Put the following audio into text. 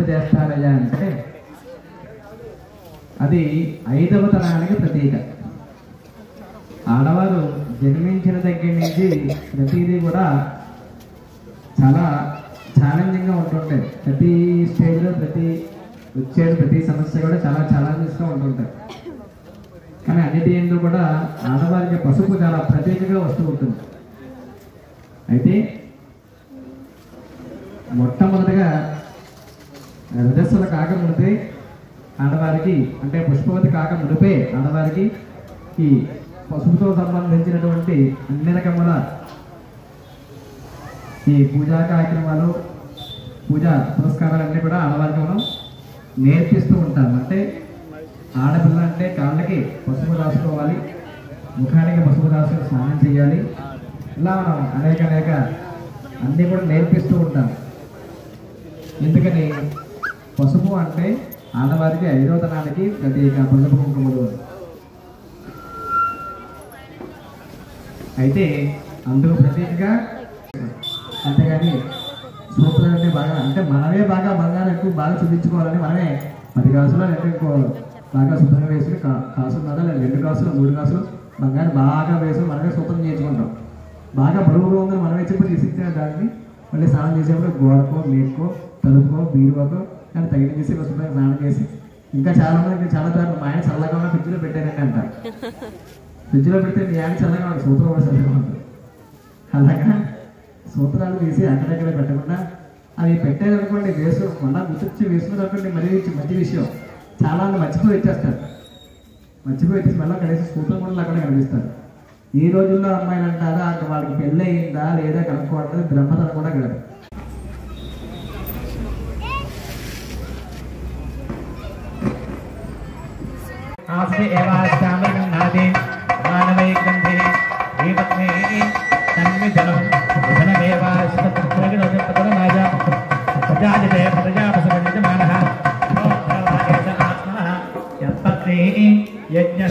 ఆనందింపజేస్తారయ్యా అంటే అది 5వ తరానికి ప్రతీక. ఆడవారు జన్మించిన దగ్గర నుంచి ప్రతిదీ కూడా చాలా ఛాలెంజింగ్గా ఉంటుంటాయి. ప్రతి స్టేజ్లో ప్రతి సమస్య కూడా చాలా ఛాలెంజెస్గా ఉంటుంటాయి. కానీ అన్నిటి ఎందు కూడా ఆడవారికి పసుపు చాలా ప్రత్యేకంగా వస్తూ ఉంటుంది. అయితే మొట్టమొదటిగా రజస్సులు కాకముందే ఆడవారికి, అంటే పుష్పవతి కాకముడిపే ఆడవారికి ఈ పసుపుతో సంబంధించినటువంటి అన్ని రకముల ఈ పూజా కార్యక్రమాలు, పూజా పురస్కారాలన్నీ కూడా ఆడవారికి మనం నేర్పిస్తూ ఉంటాం. అంటే ఆడపిల్ల అంటే కాళ్ళకి పసుపు రాసుకోవాలి, ముఖానికి పసుపు రాసుకుని స్నానం చేయాలి. ఇలా మనం అనేక అన్నీ కూడా నేర్పిస్తూ ఉంటాం. ఎందుకని పసుపు అంటే ఆడవారికి 5వ తరానికి ప్రత్యేక పసుపు కుంకుమలు. అయితే అందుకు ప్రత్యేకంగా, అంతేగాని సూత్రాలన్నీ బాగా, అంటే మనమే బాగా బంగారం ఎక్కువ బాగా చూపించుకోవాలని మనమే 10 కాసులు లేదా ఇంకో బాగా శుభ్రంగా వేసుకుని కాసున్నదా లేదా 2 కాసులు 3 కాసులు బంగారం బాగా వేసుకుని మనమే సూత్రం చేయించుకుంటాం. బాగా బరువుగా ఉందని మనమే చెప్పి తీసిచ్చిన దాన్ని మళ్ళీ స్నానం చేసేప్పుడు గోడకో, మేకో, తలుపుకో, బీరువాకో కానీ తగిలించేసి శుభ్రంగా స్నానం చేసి, ఇంకా చాలా మంది చాలా దారులు మా ఆయన చల్లగా ఉన్న ఫ్రిడ్జ్లో పెట్టానండి అంటారు. ఫ్రిడ్జ్లో పెడితే మీ ఆయన చల్లగా ఉంటుంది, సూత్రం కూడా చల్లగా ఉంటుంది. అలాగా సూత్రాలు తీసి అక్కడెక్కడ పెట్టకుండా అవి పెట్టేదనుకోండి, మళ్ళీ గుర్తొచ్చి వేసుకున్నటువంటి మరీ మంచి విషయం. చాలా మంది మర్చిపోయి వచ్చేస్తారు. మర్చిపోయి వచ్చేసి మళ్ళీ కనీసం సూత్రం కూడా అక్కడ కనిపిస్తారు. ఈ రోజుల్లో అమ్మాయిలు అంటారా వాళ్ళకి పెళ్ళి అయిందా లేదా కనుక్కోవడం బ్రహ్మతనం కూడా కాదు. యజ్ఞ